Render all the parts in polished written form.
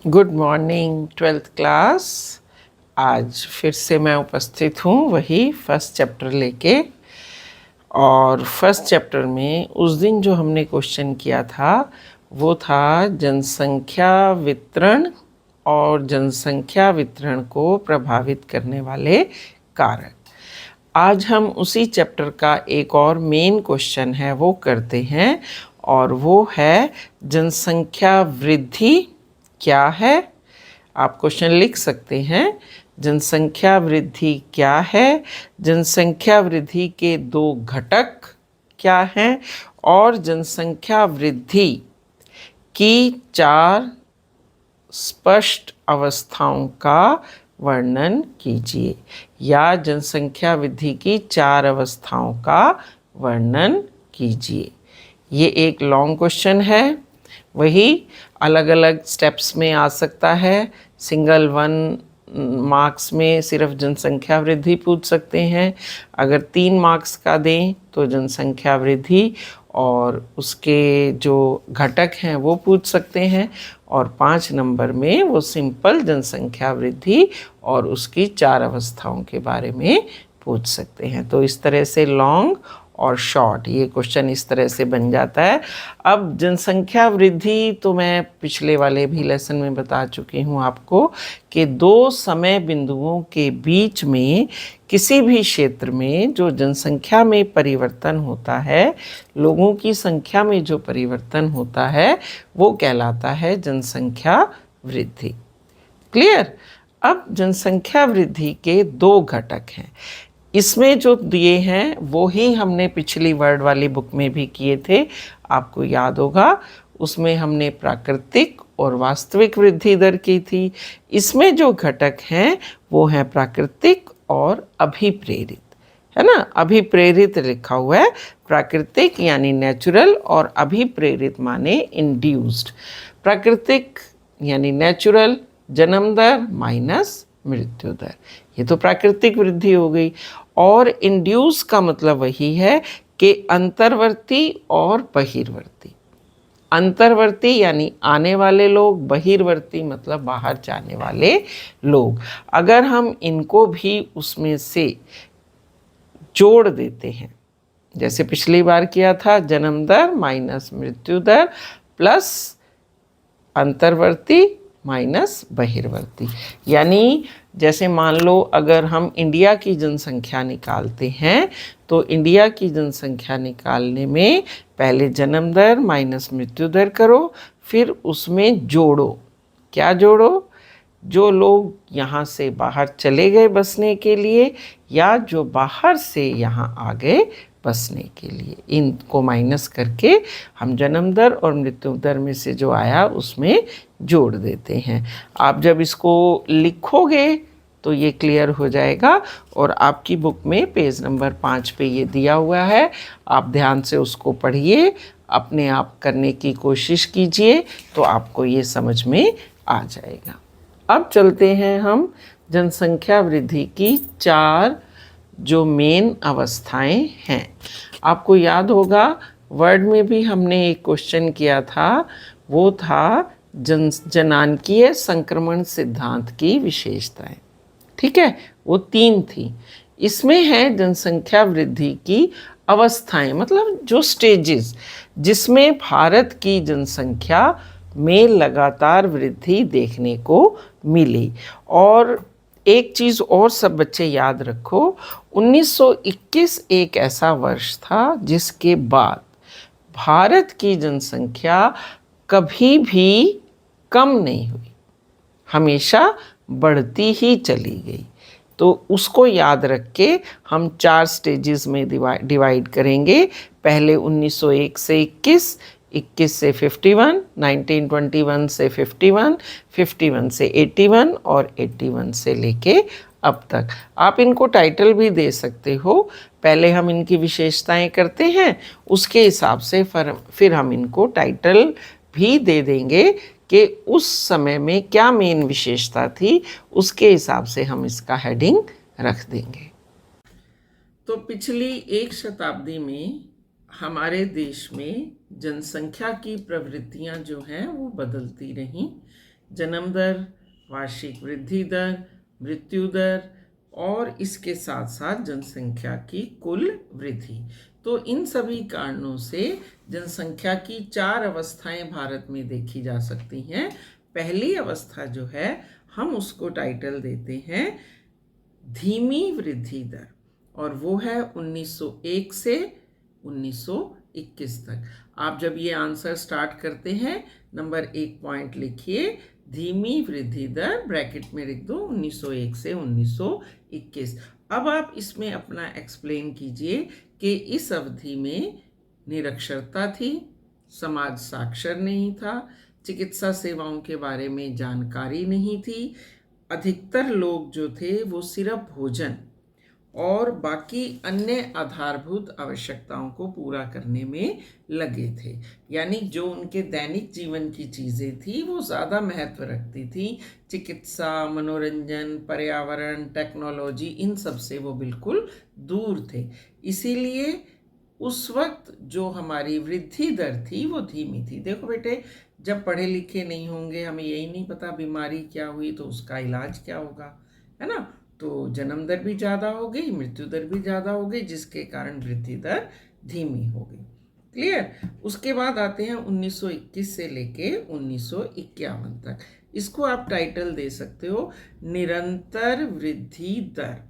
Good morning twelfth class. आज फिर से मैं उपस्थित हूँ वही फर्स्ट चैप्टर लेके। और फर्स्ट चैप्टर में उस दिन जो हमने क्वेश्चन किया था वो था जनसंख्या वितरण और जनसंख्या वितरण को प्रभावित करने वाले कारक। आज हम उसी चैप्टर का एक और मेन क्वेश्चन है वो करते हैं, और वो है जनसंख्या वृद्धि क्या है। आप क्वेश्चन लिख सकते हैं, जनसंख्या वृद्धि क्या है, जनसंख्या वृद्धि के दो घटक क्या हैं, और जनसंख्या वृद्धि की चार स्पष्ट अवस्थाओं का वर्णन कीजिए, या जनसंख्या वृद्धि की चार अवस्थाओं का वर्णन कीजिए। ये एक लॉन्ग क्वेश्चन है, वही अलग अलग स्टेप्स में आ सकता है। सिंगल वन मार्क्स में सिर्फ जनसंख्या वृद्धि पूछ सकते हैं, अगर 3 मार्क्स का दें तो जनसंख्या वृद्धि और उसके जो घटक हैं वो पूछ सकते हैं, और 5 नंबर में वो सिंपल जनसंख्या वृद्धि और उसकी 4 अवस्थाओं के बारे में पूछ सकते हैं। तो इस तरह से लॉन्ग और शॉर्ट ये क्वेश्चन इस तरह से बन जाता है। अब जनसंख्या वृद्धि तो मैं पिछले वाले भी लेसन में बता चुकी हूँ आपको कि दो समय बिंदुओं के बीच में किसी भी क्षेत्र में जो जनसंख्या में परिवर्तन होता है, लोगों की संख्या में जो परिवर्तन होता है वो कहलाता है जनसंख्या वृद्धि। क्लियर? अब जनसंख्या वृद्धि के दो घटक हैं। इसमें जो दिए हैं वो ही हमने पिछली वर्ड वाली बुक में भी किए थे, आपको याद होगा। उसमें हमने प्राकृतिक और वास्तविक वृद्धि दर की थी। इसमें जो घटक हैं वो हैं प्राकृतिक और अभिप्रेरित, है ना। अभिप्रेरित लिखा हुआ है, प्राकृतिक यानी नेचुरल और अभिप्रेरित माने इंड्यूस्ड। प्राकृतिक यानी नेचुरल जन्म दर माइनस मृत्यु दर, ये तो प्राकृतिक वृद्धि हो गई। और इंड्यूस का मतलब वही है कि अंतर्वर्ती और बहिर्वर्ती। अंतर्वर्ती यानी आने वाले लोग, बहिर्वर्ती मतलब बाहर जाने वाले लोग। अगर हम इनको भी उसमें से जोड़ देते हैं, जैसे पिछली बार किया था, जन्म दर माइनस मृत्यु दर प्लस अंतर्वर्ती माइनस बहिर्वर्ती, यानी जैसे मान लो अगर हम इंडिया की जनसंख्या निकालते हैं तो इंडिया की जनसंख्या निकालने में पहले जन्म दर माइनस मृत्यु दर करो, फिर उसमें जोड़ो। क्या जोड़ो? जो लोग यहाँ से बाहर चले गए बसने के लिए, या जो बाहर से यहाँ आ गए बसने के लिए, इनको माइनस करके हम जन्म दर और मृत्यु दर में से जो आया उसमें जोड़ देते हैं। आप जब इसको लिखोगे तो ये क्लियर हो जाएगा, और आपकी बुक में पेज नंबर 5 पे ये दिया हुआ है, आप ध्यान से उसको पढ़िए, अपने आप करने की कोशिश कीजिए तो आपको ये समझ में आ जाएगा। अब चलते हैं हम जनसंख्या वृद्धि की 4 जो मेन अवस्थाएं हैं। आपको याद होगा वर्ड में भी हमने एक क्वेश्चन किया था, वो था जनांकीय संक्रमण सिद्धांत की विशेषताएं। ठीक है, वो 3 थी। इसमें है जनसंख्या वृद्धि की अवस्थाएं, मतलब जो स्टेजेस जिसमें भारत की जनसंख्या में लगातार वृद्धि देखने को मिली। और एक चीज़ और सब बच्चे याद रखो, 1921 एक ऐसा वर्ष था जिसके बाद भारत की जनसंख्या कभी भी कम नहीं हुई, हमेशा बढ़ती ही चली गई। तो उसको याद रख के हम 4 स्टेजेस में डिवाइड करेंगे। पहले 1901 से 21, 21 से 51, 1921 से 51, 51 से 81 और 81 से लेके अब तक। आप इनको टाइटल भी दे सकते हो, पहले हम इनकी विशेषताएं करते हैं, उसके हिसाब से फिर हम इनको टाइटल भी दे देंगे कि उस समय में क्या मेन विशेषता थी, उसके हिसाब से हम इसका हेडिंग रख देंगे। तो पिछली 1 शताब्दी में हमारे देश में जनसंख्या की प्रवृत्तियां जो हैं वो बदलती रहीं। जन्म दर, वार्षिक वृद्धि दर, मृत्यु दर और इसके साथ साथ जनसंख्या की कुल वृद्धि। तो इन सभी कारणों से जनसंख्या की 4 अवस्थाएं भारत में देखी जा सकती हैं। पहली अवस्था जो है हम उसको टाइटल देते हैं धीमी वृद्धि दर, और वो है 1901 से 1921 तक। आप जब ये आंसर स्टार्ट करते हैं, नंबर 1 पॉइंट लिखिए, धीमी वृद्धि दर, ब्रैकेट में लिख दो 1901 से 1921। अब आप इसमें अपना एक्सप्लेन कीजिए कि इस अवधि में निरक्षरता थी, समाज साक्षर नहीं था, चिकित्सा सेवाओं के बारे में जानकारी नहीं थी, अधिकतर लोग जो थे वो सिर्फ भोजन और बाकी अन्य आधारभूत आवश्यकताओं को पूरा करने में लगे थे। यानी जो उनके दैनिक जीवन की चीज़ें थी वो ज़्यादा महत्व रखती थी। चिकित्सा, मनोरंजन, पर्यावरण, टेक्नोलॉजी, इन सब से वो बिल्कुल दूर थे। इसीलिए उस वक्त जो हमारी वृद्धि दर थी वो धीमी थी। देखो बेटे, जब पढ़े लिखे नहीं होंगे, हमें यही नहीं पता बीमारी क्या हुई तो उसका इलाज क्या होगा, है ना। तो जन्म दर भी ज़्यादा हो गई, मृत्यु दर भी ज़्यादा हो गई, जिसके कारण वृद्धि दर धीमी हो गई। क्लियर। उसके बाद आते हैं 1921 से लेके 1951 तक। इसको आप टाइटल दे सकते हो निरंतर वृद्धि दर।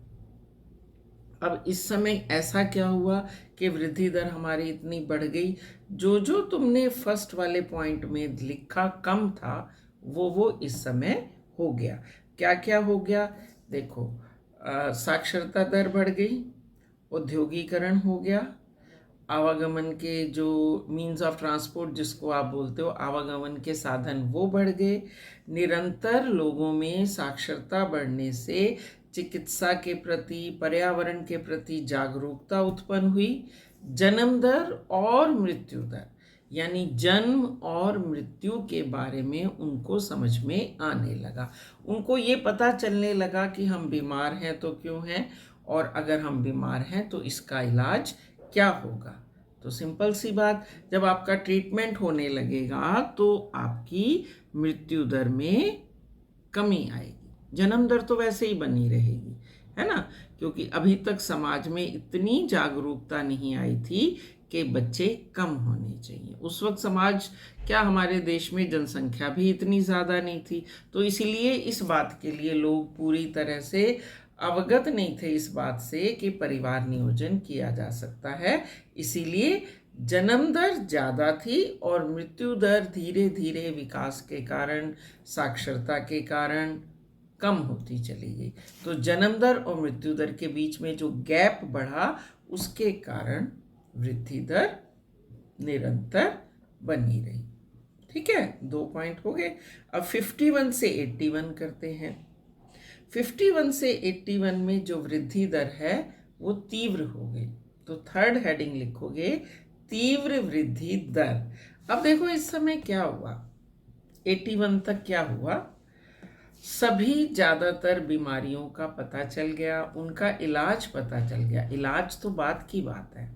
अब इस समय ऐसा क्या हुआ कि वृद्धि दर हमारी इतनी बढ़ गई? जो तुमने फर्स्ट वाले पॉइंट में लिखा कम था वो इस समय हो गया। क्या क्या हो गया? देखो, साक्षरता दर बढ़ गई, औद्योगिकरण हो गया, आवागमन के जो मीन्स ऑफ ट्रांसपोर्ट जिसको आप बोलते हो, आवागमन के साधन वो बढ़ गए। निरंतर लोगों में साक्षरता बढ़ने से चिकित्सा के प्रति, पर्यावरण के प्रति जागरूकता उत्पन्न हुई। जन्म दर और मृत्यु दर, यानी जन्म और मृत्यु के बारे में उनको समझ में आने लगा। उनको ये पता चलने लगा कि हम बीमार हैं तो क्यों हैं, और अगर हम बीमार हैं तो इसका इलाज क्या होगा। तो सिंपल सी बात, जब आपका ट्रीटमेंट होने लगेगा तो आपकी मृत्यु दर में कमी आएगी। जन्म दर तो वैसे ही बनी रहेगी, है ना, क्योंकि अभी तक समाज में इतनी जागरूकता नहीं आई थी कि बच्चे कम होने चाहिए। उस वक्त समाज क्या, हमारे देश में जनसंख्या भी इतनी ज़्यादा नहीं थी, तो इसीलिए इस बात के लिए लोग पूरी तरह से अवगत नहीं थे इस बात से कि परिवार नियोजन किया जा सकता है। इसीलिए जन्म दर ज़्यादा थी और मृत्यु दर धीरे धीरे विकास के कारण, साक्षरता के कारण कम होती चली गई। तो जन्म दर और मृत्यु दर के बीच में जो गैप बढ़ा, उसके कारण वृद्धि दर निरंतर बनी रही। ठीक है, 2 पॉइंट हो गए। अब 51 से 81 करते हैं। 51 से 81 में जो वृद्धि दर है वो तीव्र हो गई। तो थर्ड हेडिंग लिखोगे तीव्र वृद्धि दर। अब देखो इस समय क्या हुआ, 81 तक क्या हुआ, सभी ज़्यादातर बीमारियों का पता चल गया, उनका इलाज पता चल गया। इलाज तो बात की बात है,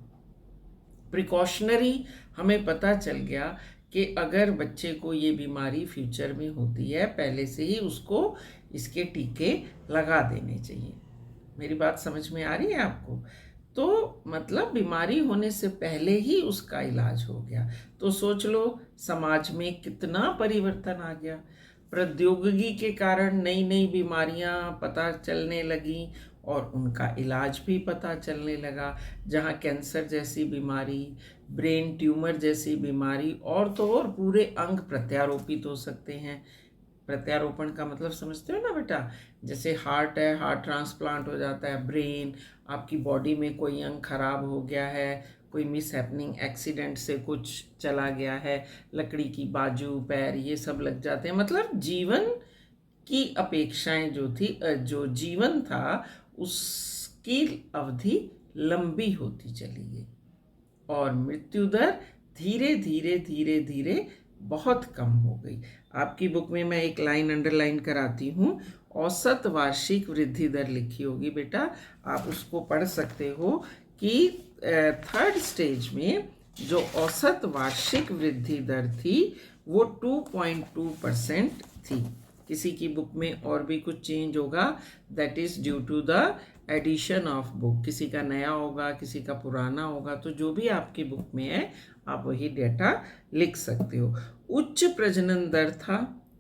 प्रिकॉशनरी हमें पता चल गया कि अगर बच्चे को ये बीमारी फ्यूचर में होती है, पहले से ही उसको इसके टीके लगा देने चाहिए। मेरी बात समझ में आ रही है आपको? तो मतलब बीमारी होने से पहले ही उसका इलाज हो गया। तो सोच लो समाज में कितना परिवर्तन आ गया। प्रौद्योगिकी के कारण नई नई बीमारियां पता चलने लगी और उनका इलाज भी पता चलने लगा। जहाँ कैंसर जैसी बीमारी, ब्रेन ट्यूमर जैसी बीमारी, और तो और पूरे अंग प्रत्यारोपित हो सकते हैं। प्रत्यारोपण का मतलब समझते हो ना बेटा? जैसे हार्ट है, हार्ट ट्रांसप्लांट हो जाता है, ब्रेन, आपकी बॉडी में कोई अंग खराब हो गया है, कोई मिस हैपनिंग एक्सीडेंट से कुछ चला गया है, लकड़ी की बाजू, पैर, ये सब लग जाते हैं। मतलब जीवन की अपेक्षाएं जो थी, जो जीवन था उसकी अवधि लंबी होती चली गई और मृत्यु दर धीरे धीरे धीरे धीरे बहुत कम हो गई। आपकी बुक में मैं एक लाइन अंडरलाइन कराती हूँ, औसत वार्षिक वृद्धि दर लिखी होगी बेटा, आप उसको पढ़ सकते हो कि थर्ड स्टेज में जो औसत वार्षिक वृद्धि दर थी वो 2.2% थी। किसी की बुक में और भी कुछ चेंज होगा, that is due to the addition of book. किसी का नया होगा, किसी का पुराना होगा, तो जो भी आपकी बुक में है आप वही डेटा लिख सकते हो। उच्च प्रजनन दर था,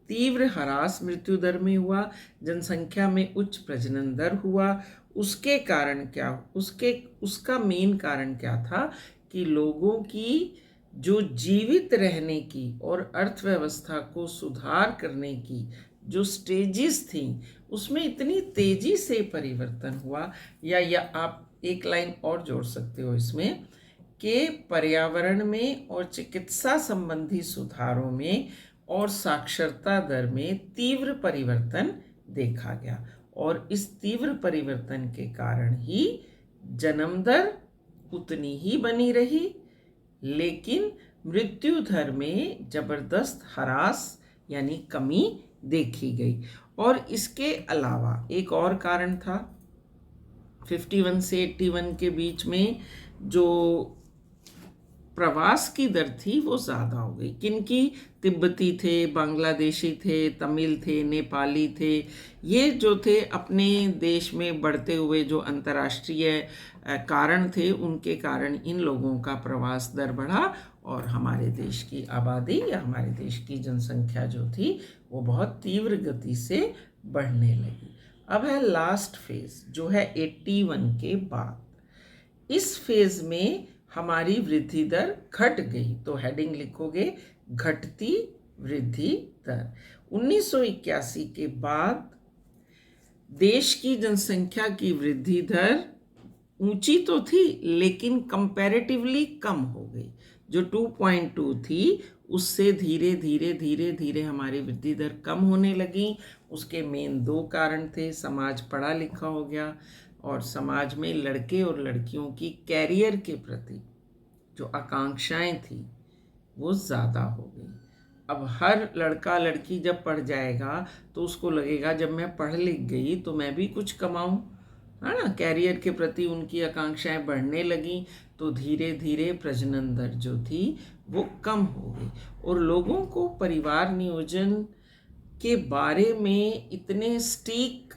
तीव्र ह्रास मृत्यु दर में हुआ, जनसंख्या में उच्च प्रजनन दर हुआ। उसके कारण क्या, उसका मेन कारण क्या था कि लोगों की जो जीवित रहने की और अर्थव्यवस्था को सुधार करने की जो स्टेजेस थी उसमें इतनी तेजी से परिवर्तन हुआ। या आप एक लाइन और जोड़ सकते हो इसमें कि पर्यावरण में और चिकित्सा संबंधी सुधारों में और साक्षरता दर में तीव्र परिवर्तन देखा गया। और इस तीव्र परिवर्तन के कारण ही जन्म दर उतनी ही बनी रही, लेकिन मृत्यु दर में जबरदस्त ह्रास यानी कमी देखी गई। और इसके अलावा एक और कारण था, 51 से 81 के बीच में जो प्रवास की दर थी वो ज़्यादा हो गई। किनकी? तिब्बती थे, बांग्लादेशी थे, तमिल थे, नेपाली थे। ये जो थे अपने देश में बढ़ते हुए जो अंतर्राष्ट्रीय कारण थे, उनके कारण इन लोगों का प्रवास दर बढ़ा और हमारे देश की आबादी या हमारे देश की जनसंख्या जो थी वो बहुत तीव्र गति से बढ़ने लगी। अब है लास्ट फेज जो है 81 के बाद। इस फेज में हमारी वृद्धि दर घट गई, तो हेडिंग लिखोगे घटती वृद्धि दर। 1981 के बाद देश की जनसंख्या की वृद्धि दर ऊंची तो थी लेकिन कंपैरेटिवली कम हो गई। जो 2.2 थी उससे धीरे धीरे धीरे धीरे हमारी वृद्धि दर कम होने लगी। उसके मेन दो कारण थे, समाज पढ़ा लिखा हो गया और समाज में लड़के और लड़कियों की कैरियर के प्रति जो आकांक्षाएं थी वो ज़्यादा हो गई। अब हर लड़का लड़की जब पढ़ जाएगा तो उसको लगेगा जब मैं पढ़ लिख गई तो मैं भी कुछ कमाऊं, है ना। कैरियर के प्रति उनकी आकांक्षाएं बढ़ने लगी तो धीरे धीरे प्रजनन दर जो थी वो कम हो गई और लोगों को परिवार नियोजन के बारे में इतने सटीक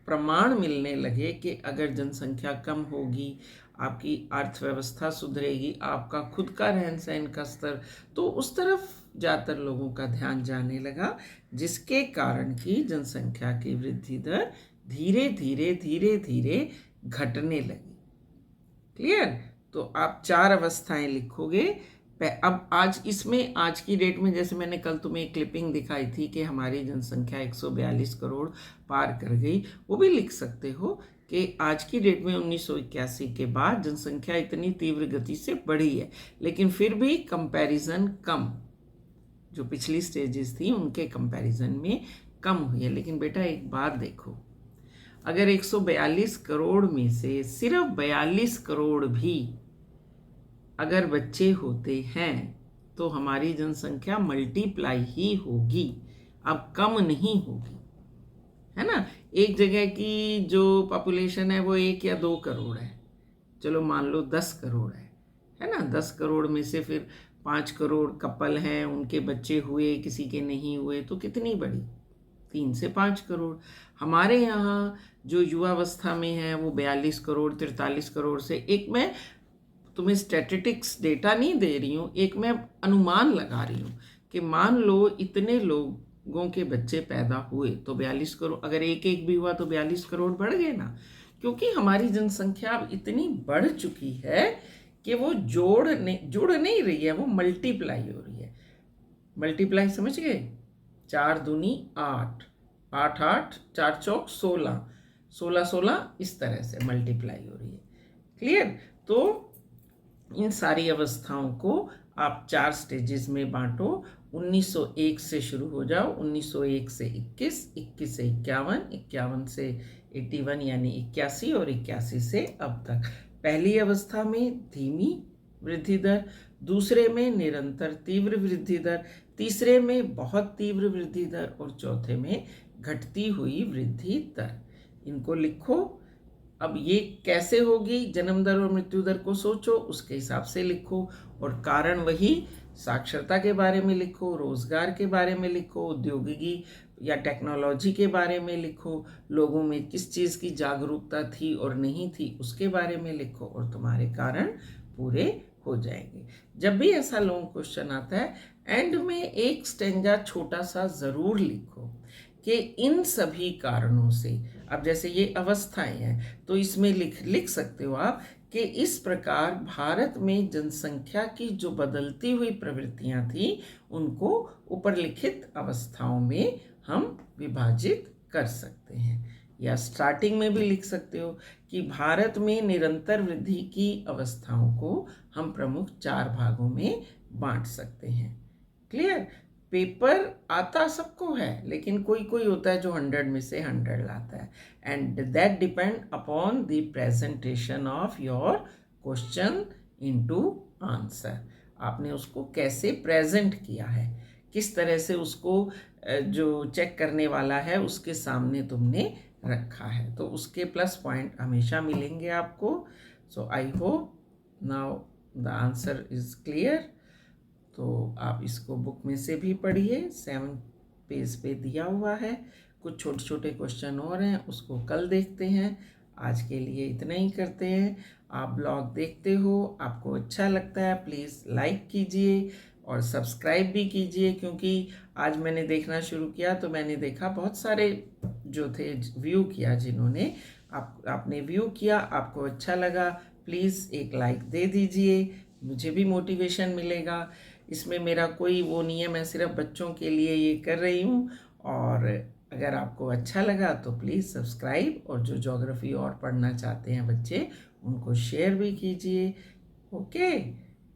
प्रमाण मिलने लगे कि अगर जनसंख्या कम होगी, आपकी अर्थव्यवस्था सुधरेगी, आपका खुद का रहन सहन का स्तर, तो उस तरफ ज़्यादातर लोगों का ध्यान जाने लगा, जिसके कारण की जनसंख्या की वृद्धि दर धीरे धीरे धीरे धीरे घटने लगी। क्लियर? तो आप 4 अवस्थाएं लिखोगे। अब आज की डेट में जैसे मैंने कल तुम्हें एक क्लिपिंग दिखाई थी कि हमारी जनसंख्या 142 करोड़ पार कर गई, वो भी लिख सकते हो कि आज की डेट में 1981 के बाद जनसंख्या इतनी तीव्र गति से बढ़ी है, लेकिन फिर भी कंपैरिजन कम, जो पिछली स्टेजेस थी उनके कंपैरिजन में कम हुई है। लेकिन बेटा एक बात देखो, अगर 142 करोड़ में से सिर्फ 42 करोड़ भी अगर बच्चे होते हैं तो हमारी जनसंख्या मल्टीप्लाई ही होगी, अब कम नहीं होगी, है ना। एक जगह की जो पॉपुलेशन है वो 1 या 2 करोड़ है, चलो मान लो 10 करोड़ है ना। 10 करोड़ में से फिर 5 करोड़ कपल हैं, उनके बच्चे हुए, किसी के नहीं हुए, तो कितनी बड़ी? 3 से 5 करोड़। हमारे यहाँ जो युवावस्था में है वो 42 करोड़ 43 करोड़ से, एक मैं तुम्हें स्टैटिस्टिक्स डेटा नहीं दे रही हूँ, एक मैं अनुमान लगा रही हूँ कि मान लो इतने लोगों के बच्चे पैदा हुए तो 42 करोड़, अगर एक एक भी हुआ तो 42 करोड़ बढ़ गए ना। क्योंकि हमारी जनसंख्या अब इतनी बढ़ चुकी है कि वो जुड़ नहीं रही है, वो मल्टीप्लाई हो रही है। मल्टीप्लाई समझ गए? 4 दूनी 8, 8 8, 4 चौक 16, 16 16, इस तरह से मल्टीप्लाई हो रही है। क्लियर? तो इन सारी अवस्थाओं को आप 4 स्टेजेस में बांटो। 1901 से शुरू हो जाओ, 1901 से 21, 21 से 51, 51 से 81 यानी 81 और 81 से अब तक। पहली अवस्था में धीमी वृद्धि दर, दूसरे में निरंतर तीव्र वृद्धि दर, तीसरे में बहुत तीव्र वृद्धि दर और चौथे में घटती हुई वृद्धि दर। इनको लिखो। अब ये कैसे होगी, जन्म दर और मृत्यु दर को सोचो, उसके हिसाब से लिखो, और कारण वही साक्षरता के बारे में लिखो, रोजगार के बारे में लिखो, औद्योगिकी या टेक्नोलॉजी के बारे में लिखो, लोगों में किस चीज़ की जागरूकता थी और नहीं थी उसके बारे में लिखो, और तुम्हारे कारण पूरे हो जाएंगे। जब भी ऐसा लॉन्ग क्वेश्चन आता है, एंड में एक स्टेंजा छोटा सा ज़रूर लिखो कि इन सभी कारणों से, अब जैसे ये अवस्थाएं हैं तो इसमें लिख सकते हो आप कि इस प्रकार भारत में जनसंख्या की जो बदलती हुई प्रवृत्तियां थी उनको ऊपर लिखित अवस्थाओं में हम विभाजित कर सकते हैं। या स्टार्टिंग में भी लिख सकते हो कि भारत में निरंतर वृद्धि की अवस्थाओं को हम प्रमुख 4 भागों में बांट सकते हैं। क्लियर? पेपर आता सबको है, लेकिन कोई कोई होता है जो 100 में से 100 लाता है, and that depend upon the presentation of your question into answer. आपने उसको कैसे प्रेजेंट किया है, किस तरह से उसको जो चेक करने वाला है उसके सामने तुमने रखा है, तो उसके प्लस पॉइंट हमेशा मिलेंगे आपको। So I hope now the answer is clear. तो आप इसको बुक में से भी पढ़िए, 7 पेज पे दिया हुआ है। कुछ छोटे छोटे क्वेश्चन और हैं, उसको कल देखते हैं। आज के लिए इतना ही करते हैं। आप ब्लॉग देखते हो, आपको अच्छा लगता है, प्लीज़ लाइक कीजिए और सब्सक्राइब भी कीजिए, क्योंकि आज मैंने देखना शुरू किया तो मैंने देखा बहुत सारे जो थे व्यू किया, जिन्होंने आपने व्यू किया, आपको अच्छा लगा, प्लीज़ एक लाइक दे दीजिए, मुझे भी मोटिवेशन मिलेगा। इसमें मेरा कोई वो नहीं है, मैं सिर्फ बच्चों के लिए ये कर रही हूँ। और अगर आपको अच्छा लगा तो प्लीज़ सब्सक्राइब, और जो ज्योग्राफी और पढ़ना चाहते हैं बच्चे उनको शेयर भी कीजिए। ओके,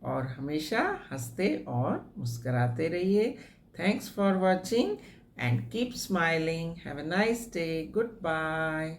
और हमेशा हंसते और मुस्कराते रहिए। Thanks for watching and keep smiling. Have a nice day. Good bye.